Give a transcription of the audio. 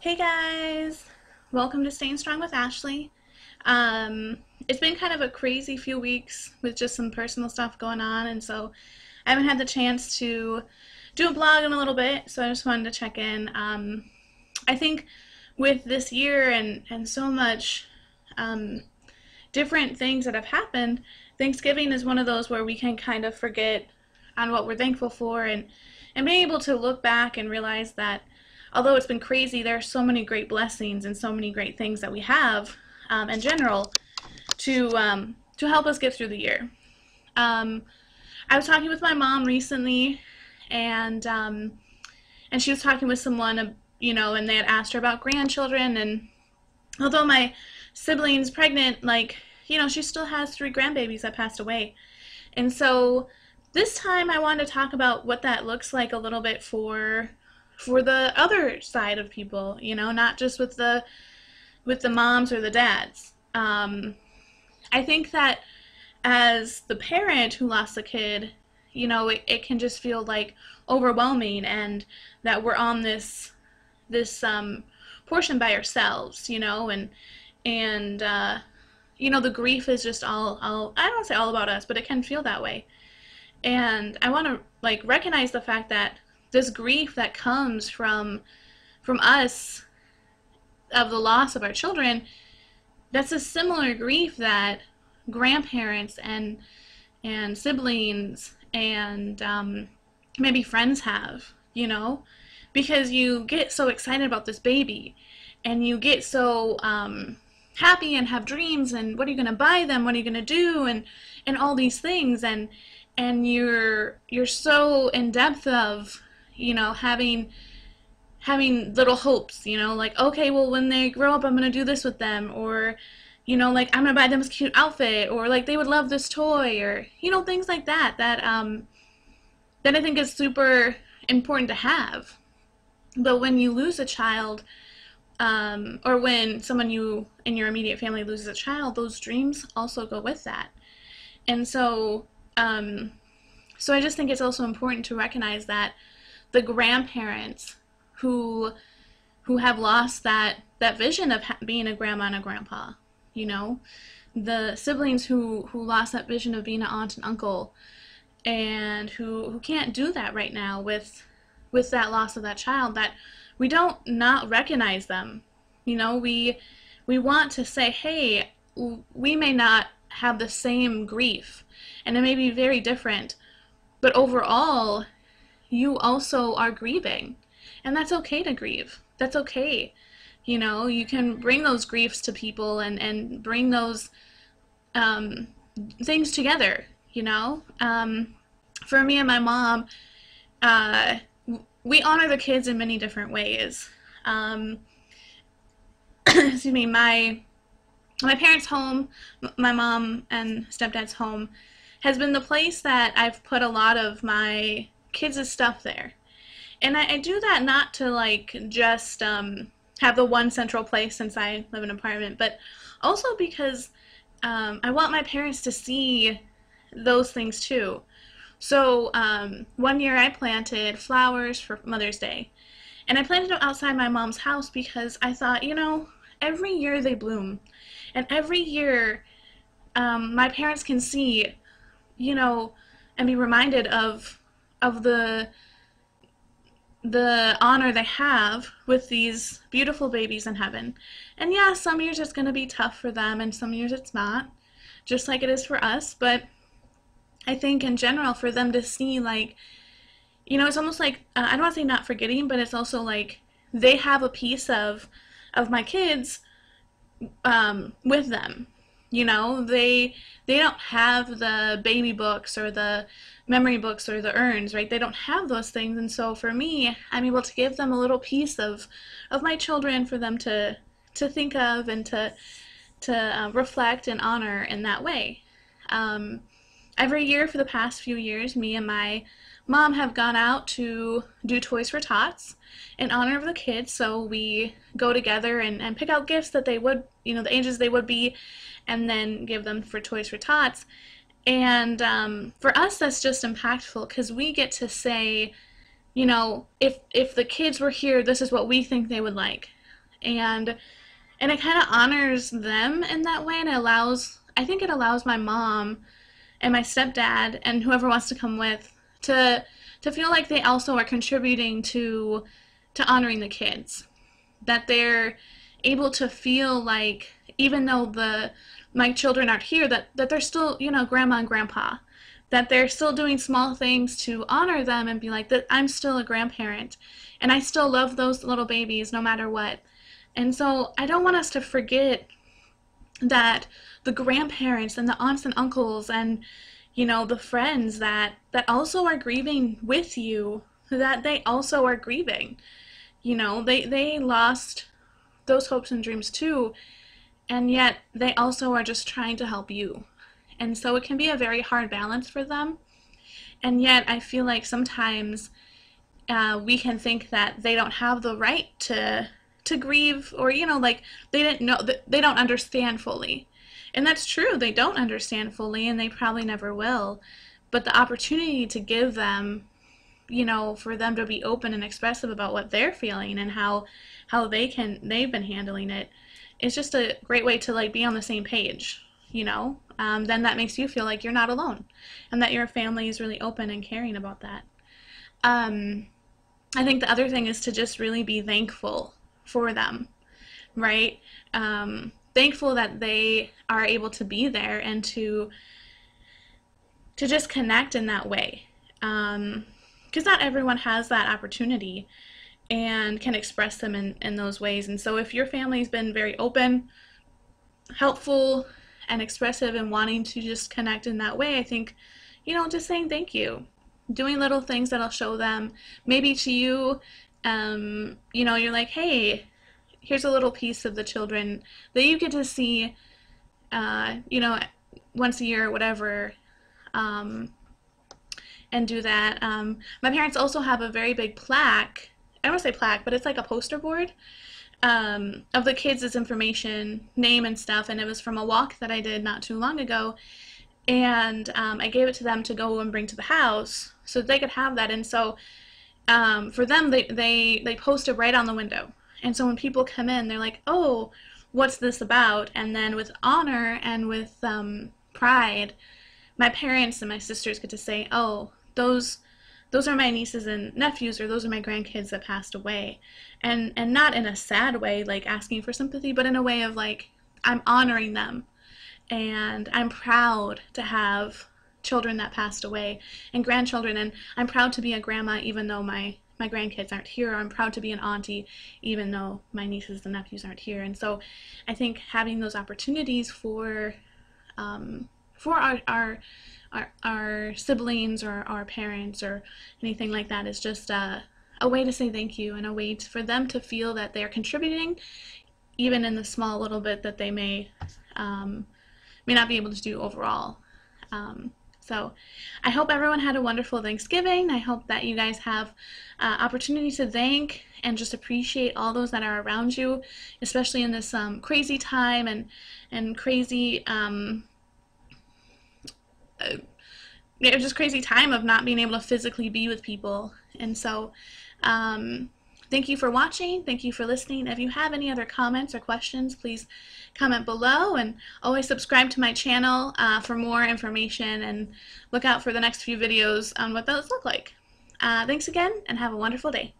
Hey guys! Welcome to Staying Strong with Ashley. It's been kind of a crazy few weeks with just some personal stuff going on, and so I haven't had the chance to do a blog in a little bit, so I just wanted to check in. I think with this year and so much different things that have happened, Thanksgiving is one of those where we can kind of forget on what we're thankful for and being able to look back and realize that although it's been crazy, there are so many great blessings and so many great things that we have in general to help us get through the year. I was talking with my mom recently, and she was talking with someone, and they had asked her about grandchildren, and although my sibling's pregnant, she still has 3 grandbabies that passed away. And so this time I wanted to talk about what that looks like a little bit for the other side of people, not just with the moms or the dads. I think that as the parent who lost a kid, it can just feel like overwhelming, and that we're on this portion by ourselves, and the grief is just all I don't say all about us, but it can feel that way. And I want to recognize the fact that this grief that comes from us of the loss of our children, that's a similar grief that grandparents and siblings and maybe friends have, because you get so excited about this baby, and you get so happy and have dreams, and what are you going to buy them, what are you going to do, and all these things, and you're so in depth of having little hopes, okay, well, when they grow up, I'm going to do this with them, or, I'm going to buy them this cute outfit, or, they would love this toy, or, things like that I think is super important to have. But when you lose a child, or when someone in your immediate family loses a child, those dreams also go with that. And so I just think it's also important to recognize that the grandparents who have lost that vision of being a grandma and a grandpa, the siblings who lost that vision of being an aunt and uncle, and who can't do that right now with that loss of that child, that we don't not recognize them. We want to say, hey, we may not have the same grief, and it may be very different, but overall, you also are grieving, and that's okay to grieve. That's okay. You can bring those griefs to people and bring those things together, For me and my mom, we honor the kids in many different ways. Excuse me, my parents' home, my mom and stepdad's home, has been the place that I've put a lot of my kids' stuff there. And I do that not to just have the one central place, since I live in an apartment, but also because I want my parents to see those things too. So one year I planted flowers for Mother's Day, and I planted them outside my mom's house because I thought, every year they bloom, and every year my parents can see, and be reminded of the honor they have with these beautiful babies in heaven. And yeah, some years it's going to be tough for them, and some years it's not, just like it is for us. But I think in general, for them to see, it's almost like, I don't want to say not forgetting, but it's also they have a piece of my kids with them. They don't have the baby books or the memory books or the urns, right? They don't have those things, and so for me, I'm able to give them a little piece of my children for them to think of and to reflect and honor in that way. Every year for the past few years, me and my mom have gone out to do Toys for Tots in honor of the kids, so we go together and pick out gifts that they would, the ages they would be, and then give them for Toys for Tots. And for us, that's just impactful, because we get to say, if the kids were here, this is what we think they would like. And it kind of honors them in that way, and I think it allows my mom and my stepdad and whoever wants to come with to feel like they also are contributing to honoring the kids, that they're able to feel like even though my children aren't here, that they're still, grandma and grandpa, that they're still doing small things to honor them and be like, that I'm still a grandparent and I still love those little babies no matter what. And so I don't want us to forget that the grandparents and the aunts and uncles and the friends that also are grieving with you, that they also are grieving. They lost those hopes and dreams too, and yet they also are just trying to help you. And so it can be a very hard balance for them. And yet I feel like sometimes we can think that they don't have the right to grieve, or like they didn't know, that they don't understand fully. And that's true, they don't understand fully, and they probably never will. But the opportunity to give them, for them to be open and expressive about what they're feeling and how they've been handling it, is just a great way to like be on the same page. Then that makes you feel like you're not alone, and that your family is really open and caring about that. I think the other thing is to just really be thankful for them, right? Thankful that they are able to be there and to just connect in that way. Because not everyone has that opportunity and can express them in those ways. And so if your family's been very open, helpful, and expressive and wanting to just connect in that way, I think, just saying thank you. Doing little things that'll show them, maybe to you, you're like, hey, here's a little piece of the children that you get to see, once a year or whatever, and do that. My parents also have a very big plaque. I don't want to say plaque, but it's like a poster board of the kids' information, name and stuff, and it was from a walk that I did not too long ago, and I gave it to them to go and bring to the house so they could have that. And so for them, they post it right on the window. And so when people come in, they're like, oh, what's this about? And then with honor and with pride, my parents and my sisters get to say, oh, those are my nieces and nephews, or those are my grandkids that passed away. And not in a sad way, like asking for sympathy, but in a way of like, I'm honoring them. And I'm proud to have children that passed away and grandchildren. And I'm proud to be a grandma even though my grandkids aren't here. I'm proud to be an auntie even though my nieces and nephews aren't here. And so I think having those opportunities for our siblings or our parents or anything like that is just a way to say thank you, and a way for them to feel that they're contributing, even in the small little bit that they may not be able to do overall. So I hope everyone had a wonderful Thanksgiving. I hope that you guys have opportunity to thank and just appreciate all those that are around you, especially in this crazy time and crazy just crazy time of not being able to physically be with people. And so thank you for watching. Thank you for listening. If you have any other comments or questions, please comment below, and always subscribe to my channel for more information, and look out for the next few videos on what those look like. Thanks again, and have a wonderful day.